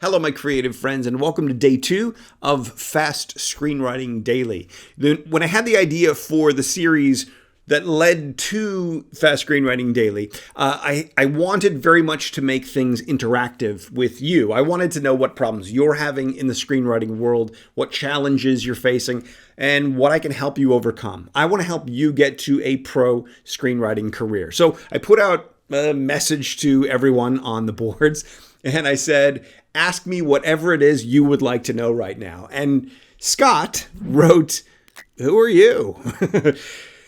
Hello, my creative friends, and welcome to day 2 of FAST Screenwriting Daily. When I had the idea for the series that led to FAST Screenwriting Daily, I wanted very much to make things interactive with you. I wanted to know what problems you're having in the screenwriting world, what challenges you're facing, and what I can help you overcome. I want to help you get to a pro screenwriting career. So I put out a message to everyone on the boards, and I said, ask me whatever it is you would like to know right now. And Scott wrote, who are you?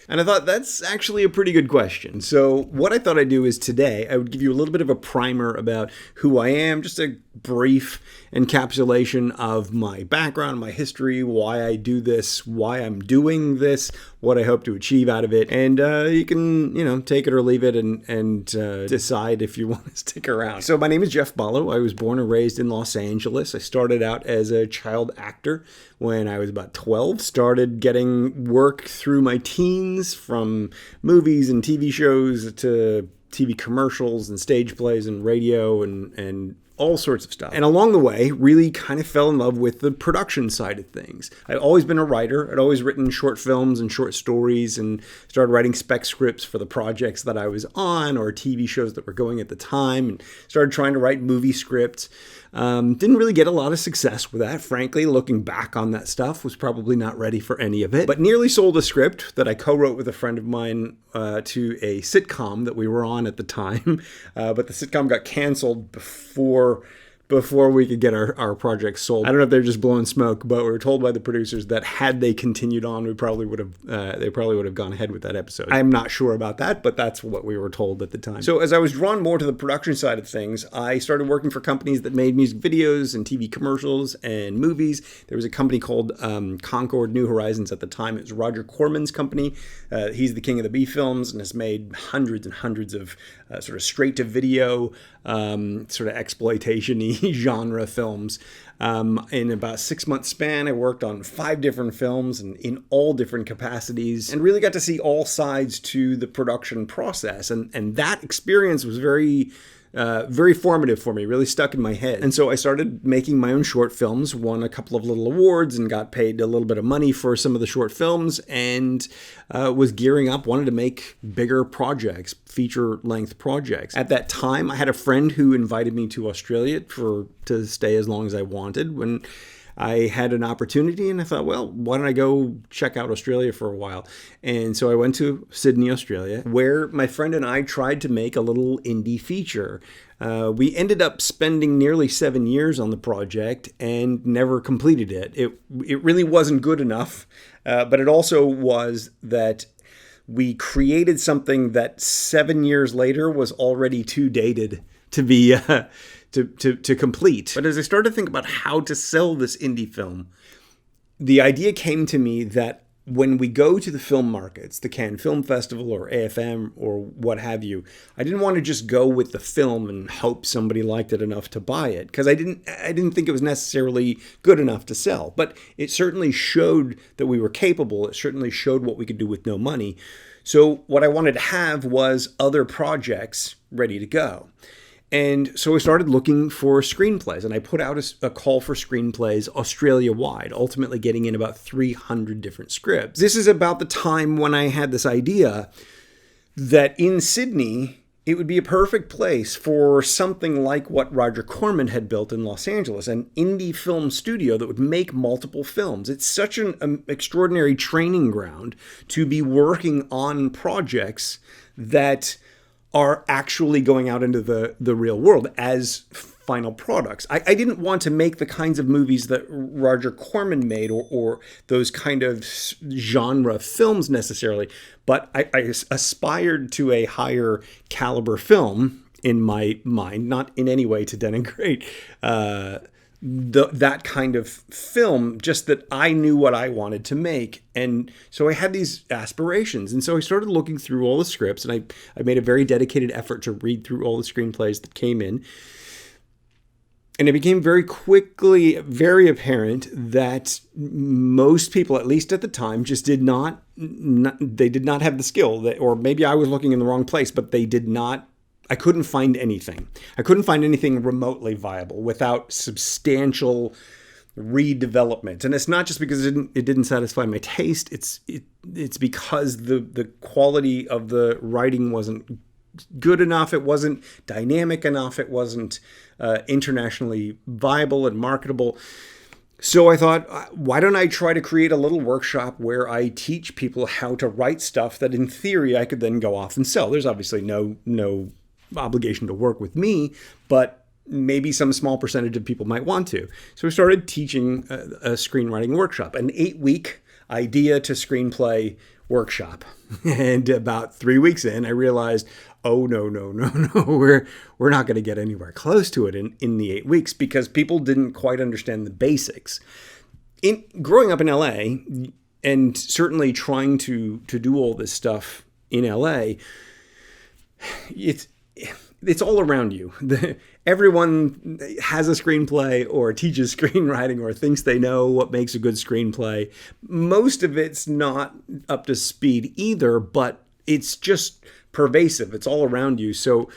And I thought that's actually a pretty good question. So what I thought I'd do is today, I would give you a little bit of a primer about who I am, just a brief encapsulation of my background, my history, why I do this, why I'm doing this, what I hope to achieve out of it. And you can, take it or leave it and decide if you want to stick around. So my name is Jeff Ballo. I was born and raised in Los Angeles. I started out as a child actor when I was about 12. Started getting work through my teens, from movies and TV shows to TV commercials and stage plays and radio and all sorts of stuff. And along the way, really kind of fell in love with the production side of things. I'd always been a writer. I'd always written short films and short stories and started writing spec scripts for the projects that I was on or TV shows that were going at the time, and started trying to write movie scripts. Didn't really get a lot of success with that, frankly. Looking back on that stuff, was probably not ready for any of it, but nearly sold a script that I co-wrote with a friend of mine to a sitcom that we were on at the time. But the sitcom got canceled before we could get our project sold. I don't know if they're just blowing smoke, but we were told by the producers that had they continued on, they probably would have gone ahead with that episode. I'm not sure about that, but that's what we were told at the time. So as I was drawn more to the production side of things, I started working for companies that made music videos and TV commercials and movies. There was a company called Concord New Horizons at the time. It was Roger Corman's company. He's the king of the B films and has made hundreds and hundreds of sort of straight-to-video, sort of exploitation-y genre films. In about a 6-month span, I worked on 5 different films and in all different capacities, and really got to see all sides to the production process. And that experience was very formative for me, really stuck in my head. And so I started making my own short films, won a couple of little awards and got paid a little bit of money for some of the short films, and was gearing up, wanted to make bigger projects, feature-length projects. At that time, I had a friend who invited me to Australia to stay as long as I wanted. When I had an opportunity, and I thought, well, why don't I go check out Australia for a while? And so I went to Sydney, Australia, where my friend and I tried to make a little indie feature. We ended up spending nearly 7 years on the project and never completed it. It really wasn't good enough, but it also was that we created something that 7 years later was already too dated to be to complete. But as I started to think about how to sell this indie film, the idea came to me that when we go to the film markets, the Cannes Film Festival or AFM or what have you, I didn't want to just go with the film and hope somebody liked it enough to buy it, because I didn't think it was necessarily good enough to sell. But it certainly showed that we were capable. It certainly showed what we could do with no money. So what I wanted to have was other projects ready to go. And so I started looking for screenplays, and I put out a call for screenplays Australia-wide, ultimately getting in about 300 different scripts. This is about the time when I had this idea that in Sydney, it would be a perfect place for something like what Roger Corman had built in Los Angeles, an indie film studio that would make multiple films. It's such an extraordinary training ground to be working on projects that are actually going out into the real world as final products. I didn't want to make the kinds of movies that Roger Corman made or those kind of genre films necessarily, but I aspired to a higher caliber film in my mind, not in any way to denigrate that kind of film, just that I knew what I wanted to make. And so I had these aspirations. And so I started looking through all the scripts, and I made a very dedicated effort to read through all the screenplays that came in. And it became very quickly very apparent that most people, at least at the time, just did not have the skill, or maybe I was looking in the wrong place, but they did not I couldn't find anything. I couldn't find anything remotely viable without substantial redevelopment. And it's not just because it didn't satisfy my taste. It's because the quality of the writing wasn't good enough. It wasn't dynamic enough. It wasn't internationally viable and marketable. So I thought, why don't I try to create a little workshop where I teach people how to write stuff that in theory I could then go off and sell. There's obviously no obligation to work with me, but maybe some small percentage of people might want to. So we started teaching a screenwriting workshop, an 8-week idea to screenplay workshop. And about 3 weeks in, I realized, oh, no, we're not going to get anywhere close to it in the 8 weeks because people didn't quite understand the basics. Growing up in LA, and certainly trying to do all this stuff in LA, it's all around you. Everyone has a screenplay or teaches screenwriting or thinks they know what makes a good screenplay. Most of it's not up to speed either, but it's just pervasive. It's all around you. So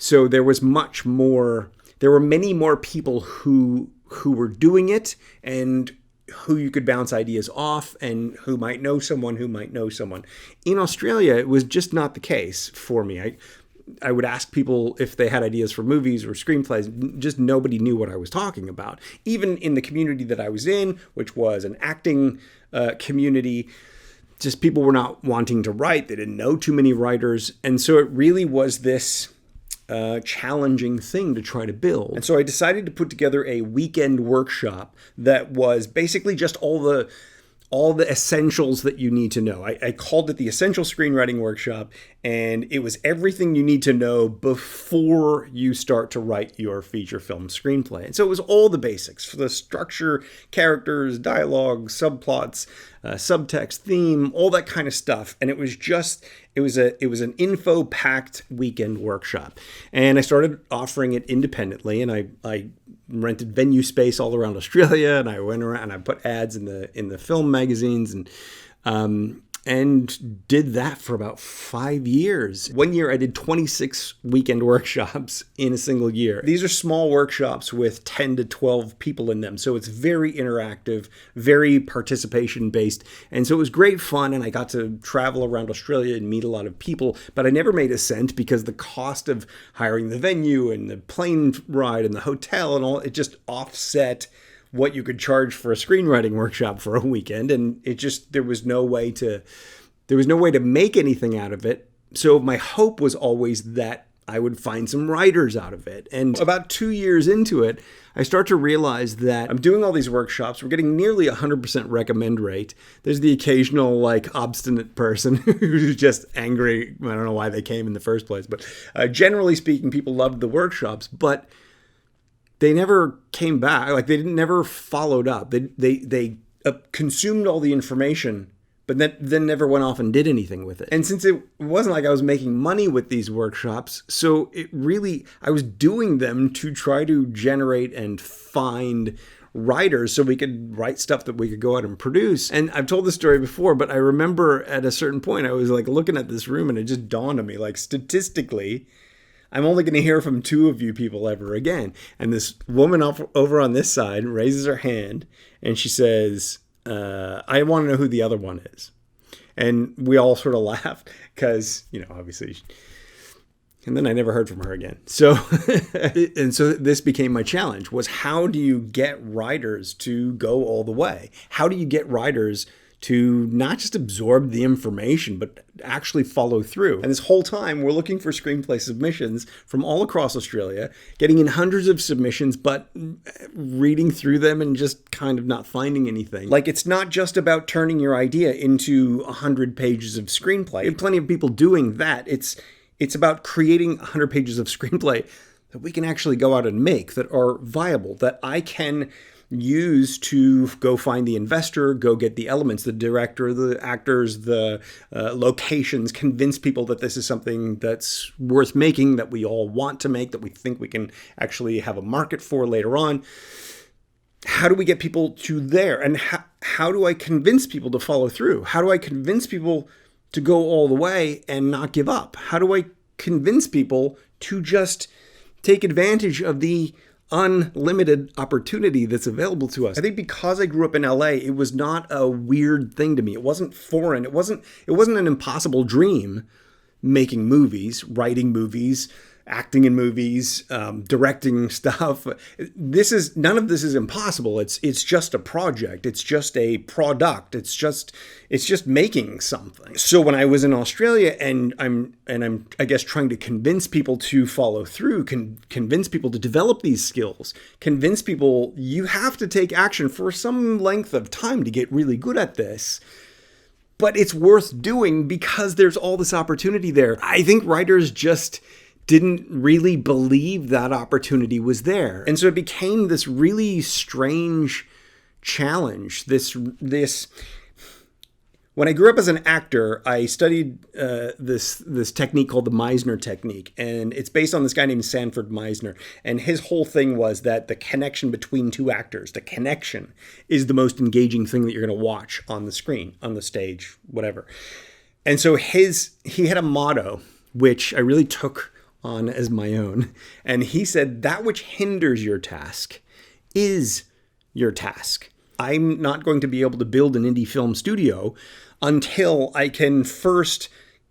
there was much more. There were many more people who were doing it and who you could bounce ideas off and who might know someone who might know someone. In Australia, it was just not the case for me. I would ask people if they had ideas for movies or screenplays. Just nobody knew what I was talking about. Even in the community that I was in, which was an acting community, just people were not wanting to write. They didn't know too many writers. And so it really was this challenging thing to try to build. And so I decided to put together a weekend workshop that was basically just all the essentials that you need to know. I called it the Essential Screenwriting Workshop, and it was everything you need to know before you start to write your feature film screenplay. And so it was all the basics for the structure, characters, dialogue, subplots, subtext, theme, all that kind of stuff. And it was an info-packed weekend workshop. And I started offering it independently, and I rented venue space all around Australia, and I went around and I put ads in the film magazines and did that for about 5 years. One year I did 26 weekend workshops in a single year. These are small workshops with 10 to 12 people in them. So it's very interactive, very participation based. And so it was great fun. And I got to travel around Australia and meet a lot of people, but I never made a cent because the cost of hiring the venue and the plane ride and the hotel and all, it just offset what you could charge for a screenwriting workshop for a weekend. And there was no way to make anything out of it. So my hope was always that I would find some writers out of it. And about 2 years into it, I start to realize that I'm doing all these workshops. We're getting nearly 100% recommend rate. There's the occasional obstinate person who's just angry. I don't know why they came in the first place, but generally speaking, people loved the workshops, but they never came back. They never followed up. They consumed all the information, but then never went off and did anything with it. And since it wasn't like I was making money with these workshops, so I was doing them to try to generate and find writers so we could write stuff that we could go out and produce. And I've told this story before, but I remember at a certain point, I was looking at this room and it just dawned on me, statistically, I'm only going to hear from 2 of you people ever again. And this woman over on this side raises her hand and she says, I want to know who the other one is. And we all sort of laugh because, obviously. And then I never heard from her again. So, and so this became my challenge was how do you get writers to go all the way? How do you get writers to not just absorb the information, but actually follow through? And this whole time, we're looking for screenplay submissions from all across Australia, getting in hundreds of submissions, but reading through them and just kind of not finding anything. It's not just about turning your idea into 100 pages of screenplay. We have plenty of people doing that. It's about creating 100 pages of screenplay that we can actually go out and make, that are viable, that I can use to go find the investor, go get the elements, the director, the actors, the locations, convince people that this is something that's worth making, that we all want to make, that we think we can actually have a market for later on. How do we get people to there? And how do I convince people to follow through? How do I convince people to go all the way and not give up? How do I convince people to just take advantage of the unlimited opportunity that's available to us. I think because I grew up in LA, it was not a weird thing to me. It wasn't foreign. It wasn't an impossible dream making movies, writing movies, acting in movies, directing stuff. None of this is impossible. It's just a project. It's just a product. It's just making something. So when I was in Australia and I'm I guess trying to convince people to follow through, convince people to develop these skills, convince people you have to take action for some length of time to get really good at this. But it's worth doing because there's all this opportunity there. I think writers just didn't really believe that opportunity was there. And so it became this really strange challenge. When I grew up as an actor, I studied this technique called the Meisner technique. And it's based on this guy named Sanford Meisner. And his whole thing was that the connection between two actors, the connection, is the most engaging thing that you're going to watch on the screen, on the stage, whatever. And so he had a motto, which I really took on as my own. And he said, that which hinders your task is your task. I'm not going to be able to build an indie film studio until I can first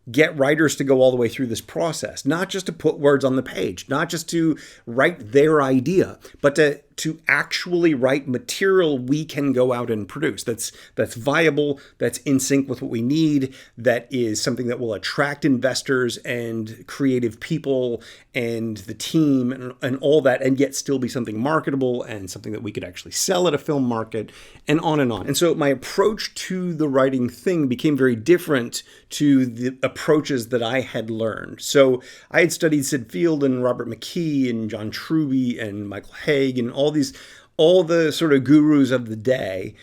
get writers to go all the way through this process, not just to put words on the page, not just to write their idea, but to actually write material we can go out and produce that's viable, that's in sync with what we need, that is something that will attract investors and creative people and the team and all that, and yet still be something marketable and something that we could actually sell at a film market, and on and on. And so my approach to the writing thing became very different to the approaches that I had learned. So I had studied Sid Field and Robert McKee and John Truby and Michael Haig and all the sort of gurus of the day.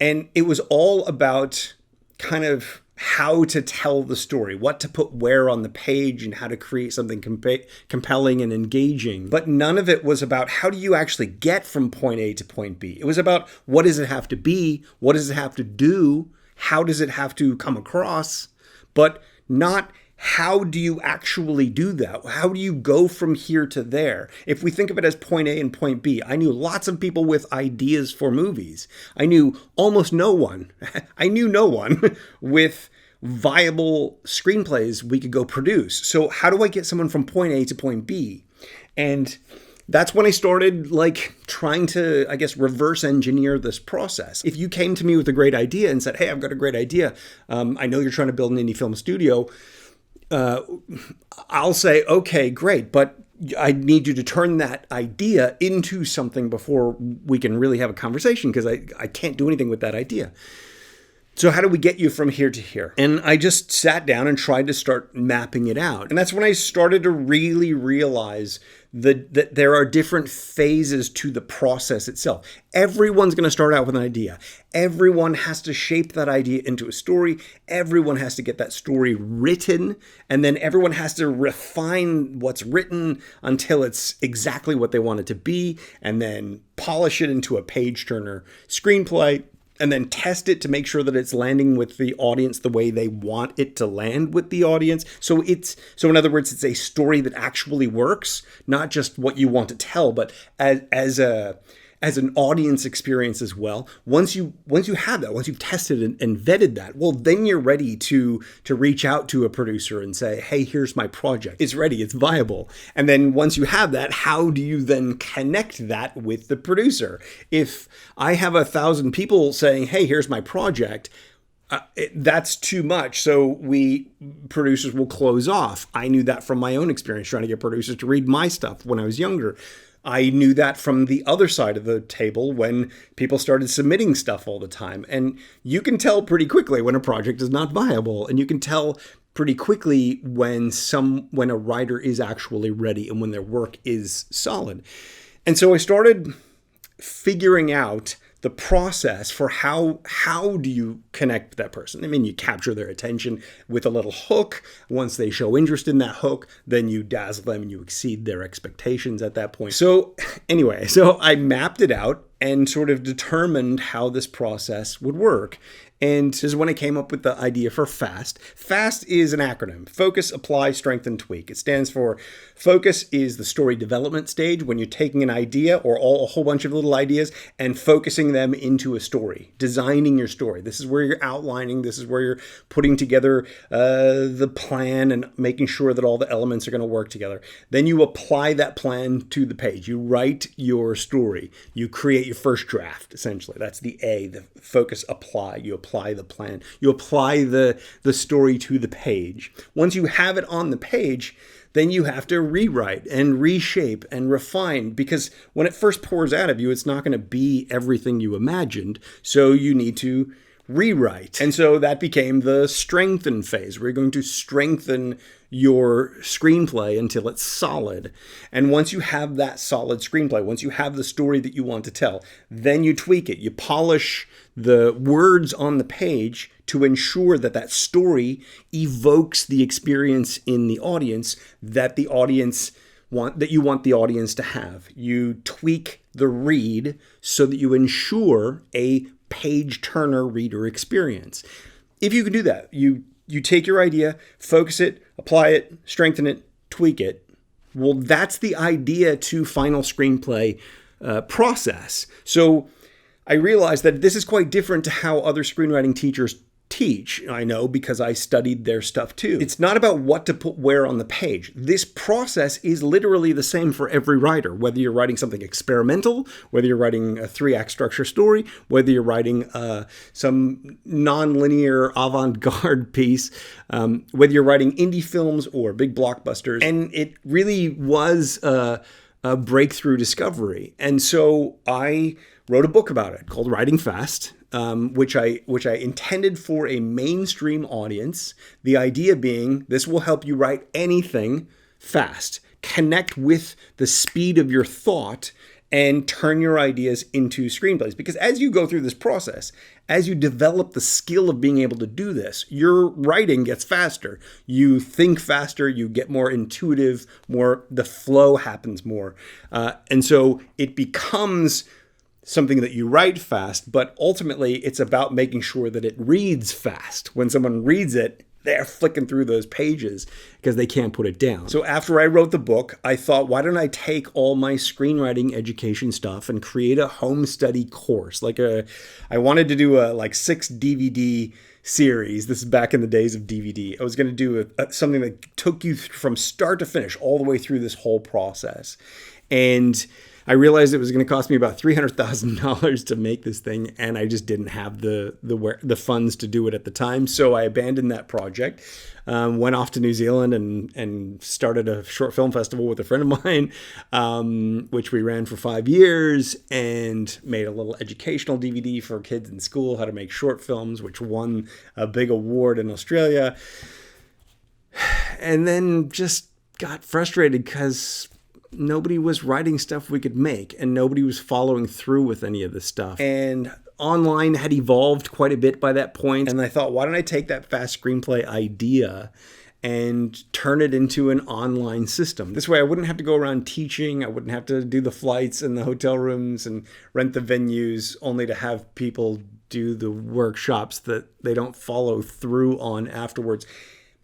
And it was all about kind of how to tell the story, what to put where on the page, and how to create something compelling and engaging. But none of it was about how do you actually get from point A to point B. It was about what does it have to be? What does it have to do? How does it have to come across? But not how do you actually do that? How do you go from here to there? If we think of it as point A and point B, I knew lots of people with ideas for movies. I knew almost no one. I knew no one with viable screenplays we could go produce. So how do I get someone from point A to point B? And that's when I started trying to, I guess, reverse engineer this process. If you came to me with a great idea and said, hey, I've got a great idea. I know you're trying to build an indie film studio. I'll say, okay, great, but I need you to turn that idea into something before we can really have a conversation, because I can't do anything with that idea. So how do we get you from here to here? And I just sat down and tried to start mapping it out. And that's when I started to really realize that there are different phases to the process itself. Everyone's going to start out with an idea. Everyone has to shape that idea into a story. Everyone has to get that story written. And then everyone has to refine what's written until it's exactly what they want it to be, and then polish it into a page-turner screenplay. And then test it to make sure that it's landing with the audience the way they want it to land with the audience. So in other words, it's a story that actually works, not just what you want to tell, but as an audience experience as well. Once you have that, once you've tested and vetted that, well, then you're ready to reach out to a producer and say, hey, here's my project. It's ready, it's viable. And then once you have that, how do you then connect that with the producer? If I have 1,000 people saying, hey, here's my project, that's too much. So producers will close off. I knew that from my own experience trying to get producers to read my stuff when I was younger. I knew that from the other side of the table when people started submitting stuff all the time. And you can tell pretty quickly when a project is not viable, and you can tell pretty quickly when a writer is actually ready and when their work is solid. And so I started figuring out the process for how do you connect with that person. I mean, you capture their attention with a little hook. Once they show interest in that hook, then you dazzle them and you exceed their expectations at that point. So anyway, I mapped it out and sort of determined how this process would work. And this is when I came up with the idea for FAST. FAST is an acronym: Focus, Apply, Strengthen, Tweak. It stands for focus is the story development stage, when you're taking an idea or a whole bunch of little ideas and focusing them into a story, designing your story. This is where you're outlining. This is where you're putting together the plan and making sure that all the elements are going to work together. Then you apply that plan to the page. You write your story. You create your first draft, essentially. That's the A, the focus, apply. You apply the plan. You apply the story to the page. Once you have it on the page, then you have to rewrite and reshape and refine, because when it first pours out of you, it's not going to be everything you imagined. So you need to rewrite. And so that became the strengthen phase. We're going to strengthen your screenplay until it's solid. And once you have that solid screenplay, once you have the story that you want to tell, then you tweak it. You polish the words on the page to ensure that that story evokes the experience in the audience that you want the audience to have. You tweak the read so that you ensure a page turner reader experience. If you can do that, you take your idea, focus it, apply it, strengthen it, tweak it. Well, that's the idea to final screenplay process. So I realized that this is quite different to how other screenwriting teachers teach. I know, because I studied their stuff too. It's not about what to put where on the page. This process is literally the same for every writer, whether you're writing something experimental, whether you're writing a 3-act structure story, whether you're writing some non-linear avant-garde piece, whether you're writing indie films or big blockbusters. And it really was a breakthrough discovery. And so I wrote a book about it called Writing Fast, which I intended for a mainstream audience. The idea being this will help you write anything fast, connect with the speed of your thought, and turn your ideas into screenplays. Because as you go through this process, as you develop the skill of being able to do this, your writing gets faster. You think faster, you get more intuitive, the flow happens more. And so it becomes something that you write fast, but ultimately it's about making sure that it reads fast. When someone reads it, they're flicking through those pages because they can't put it down. So after I wrote the book, I thought, why don't I take all my screenwriting education stuff and create a home study course? I wanted to do a 6 DVD series. This is back in the days of DVD. I was going to do something that took you from start to finish, all the way through this whole process. And I realized it was going to cost me about $300,000 to make this thing, and I just didn't have the funds to do it at the time. So I abandoned that project, went off to New Zealand and started a short film festival with a friend of mine, which we ran for 5 years, and made a little educational DVD for kids in school, how to make short films, which won a big award in Australia. And then just got frustrated because nobody was writing stuff we could make, and nobody was following through with any of this stuff. And online had evolved quite a bit by that point. And I thought, why don't I take that fast screenplay idea and turn it into an online system? This way I wouldn't have to go around teaching. I wouldn't have to do the flights and the hotel rooms and rent the venues, only to have people do the workshops that they don't follow through on afterwards.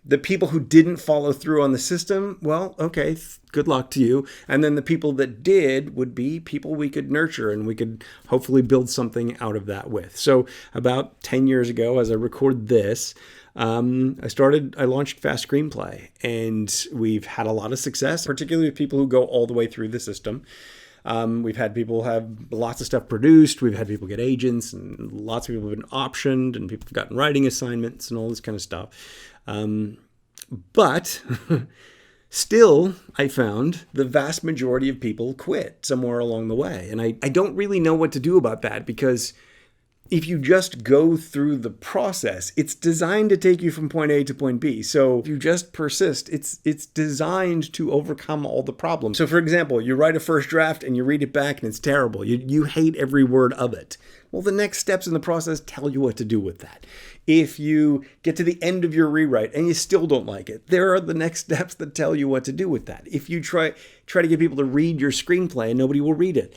The people who didn't follow through on the system, well, okay, good luck to you. And then the people that did would be people we could nurture, and we could hopefully build something out of that with. So about 10 years ago, as I record this, I launched Fast Screenplay, and we've had a lot of success, particularly with people who go all the way through the system. We've had people have lots of stuff produced. We've had people get agents, and lots of people have been optioned, and people have gotten writing assignments and all this kind of stuff. But still, I found the vast majority of people quit somewhere along the way. And I don't really know what to do about that, because if you just go through the process, it's designed to take you from point A to point B. So if you just persist, it's designed to overcome all the problems. So for example, you write a first draft and you read it back and it's terrible. You hate every word of it. Well, the next steps in the process tell you what to do with that. If you get to the end of your rewrite and you still don't like it, there are the next steps that tell you what to do with that. If you try to get people to read your screenplay and nobody will read it,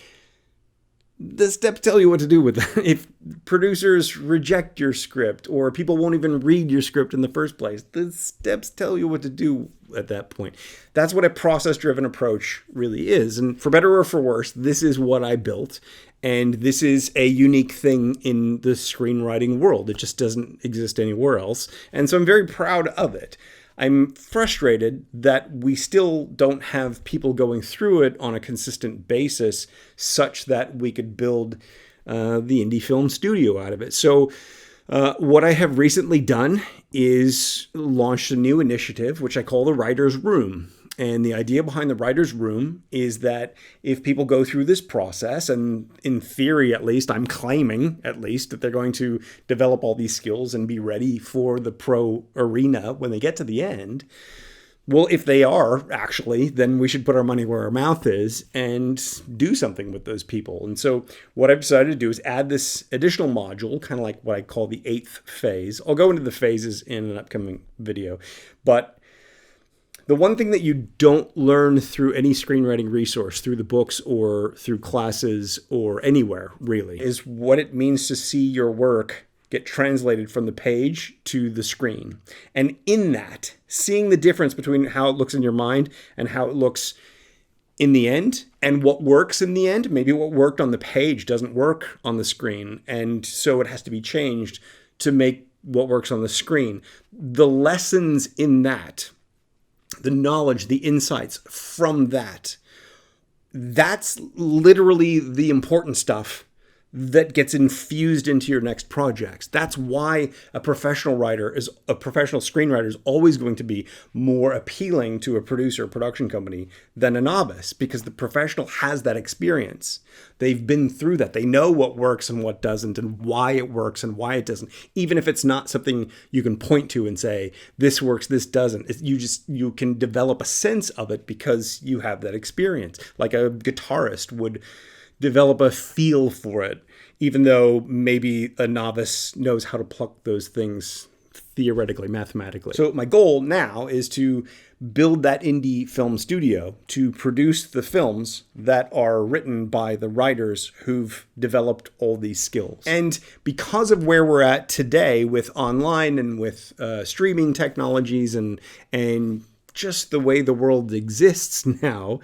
the steps tell you what to do with it. If producers reject your script or people won't even read your script in the first place, the steps tell you what to do at that point. That's what a process-driven approach really is. And for better or for worse, this is what I built. And this is a unique thing in the screenwriting world. It just doesn't exist anywhere else. And so I'm very proud of it. I'm frustrated that we still don't have people going through it on a consistent basis such that we could build the indie film studio out of it. So what I have recently done is launched a new initiative, which I call the Writer's Room. And the idea behind the Writer's Room is that if people go through this process, and in theory at least, I'm claiming at least that they're going to develop all these skills and be ready for the pro arena when they get to the end. Well, if they are actually, then we should put our money where our mouth is and do something with those people. And so what I've decided to do is add this additional module, kind of like what I call the 8th phase. I'll go into the phases in an upcoming video, but the one thing that you don't learn through any screenwriting resource, through the books or through classes or anywhere really, is what it means to see your work get translated from the page to the screen. And in that, seeing the difference between how it looks in your mind and how it looks in the end, and what works in the end, maybe what worked on the page doesn't work on the screen, and so it has to be changed to make what works on the screen. The lessons in that, the knowledge, the insights from that, that's literally the important stuff that gets infused into your next projects. That's why a professional screenwriter is always going to be more appealing to a producer or production company than a novice, because the professional has that experience. They've been through that. They know what works and what doesn't, and why it works and why it doesn't. Even if it's not something you can point to and say, this works, this doesn't. You can develop a sense of it because you have that experience. Like a guitarist would develop a feel for it, even though maybe a novice knows how to pluck those things theoretically, mathematically. So my goal now is to build that indie film studio to produce the films that are written by the writers who've developed all these skills. And because of where we're at today with online and with streaming technologies and just the way the world exists now,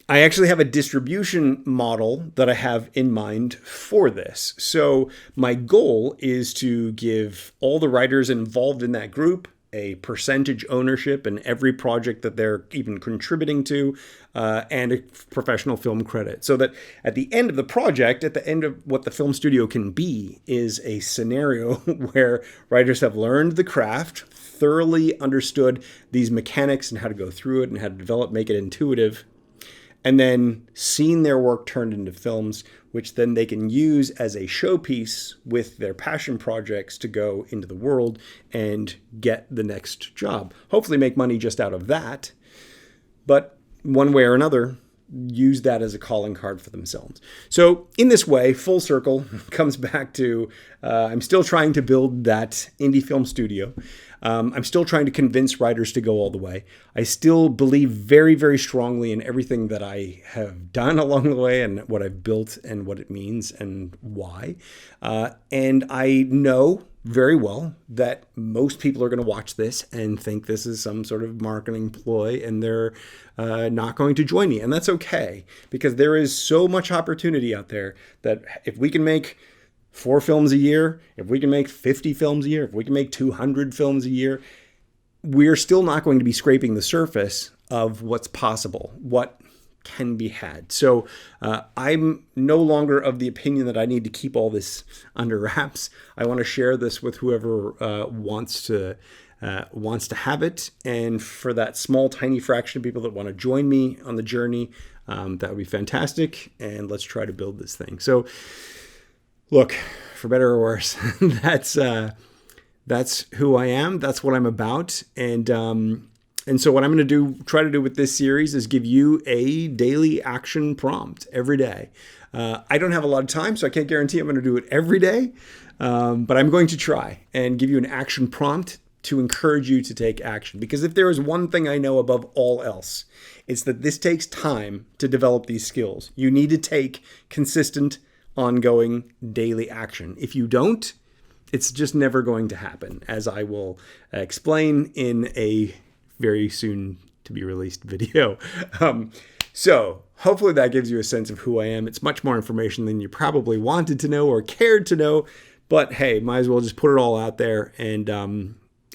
I actually have a distribution model that I have in mind for this. So my goal is to give all the writers involved in that group a percentage ownership in every project that they're even contributing to, and a professional film credit. So that at the end of the project, at the end of what the film studio can be, is a scenario where writers have learned the craft, thoroughly understood these mechanics and how to go through it and how to develop, make it intuitive, and then seen their work turned into films, which then they can use as a showpiece with their passion projects to go into the world and get the next job. Hopefully make money just out of that, but one way or another, use that as a calling card for themselves. So in this way, full circle comes back to I'm still trying to build that indie film studio. I'm still trying to convince writers to go all the way. I still believe very, very strongly in everything that I have done along the way and what I've built and what it means and why. And I know very well that most people are going to watch this and think this is some sort of marketing ploy, and they're not going to join me. And that's okay, because there is so much opportunity out there that if we can make 4 films a year, if we can make 50 films a year, if we can make 200 films a year, we're still not going to be scraping the surface of what's possible, what can be had. So I'm no longer of the opinion that I need to keep all this under wraps. I want to share this with whoever wants to have it. And for that small, tiny fraction of people that want to join me on the journey, that would be fantastic. And let's try to build this thing. So look, for better or worse, that's who I am. That's what I'm about. And so what I'm going to try to do with this series is give you a daily action prompt every day. I don't have a lot of time, so I can't guarantee I'm going to do it every day, but I'm going to try and give you an action prompt to encourage you to take action. Because if there is one thing I know above all else, it's that this takes time to develop these skills. You need to take consistent, ongoing, daily action. If you don't, it's just never going to happen, as I will explain in a very soon to be released video. So hopefully that gives you a sense of who I am. It's much more information than you probably wanted to know or cared to know, but hey, might as well just put it all out there, and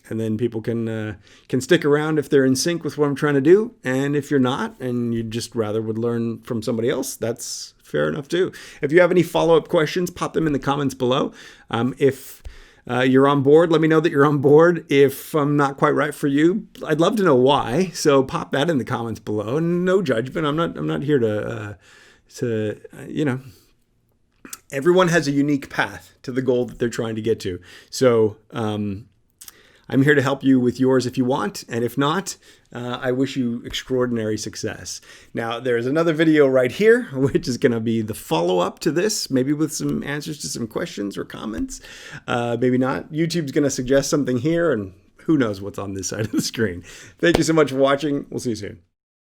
then people can stick around if they're in sync with what I'm trying to do. And if you're not, and you just rather would learn from somebody else, that's fair enough too. If you have any follow-up questions, pop them in the comments below. If you're on board, let me know that you're on board. If I'm not quite right for you, I'd love to know why. So pop that in the comments below. No judgment. I'm not here to everyone has a unique path to the goal that they're trying to get to. So I'm here to help you with yours if you want, and if not, I wish you extraordinary success. Now, there's another video right here, which is going to be the follow-up to this, maybe with some answers to some questions or comments. Maybe not. YouTube's going to suggest something here, and who knows what's on this side of the screen. Thank you so much for watching. We'll see you soon.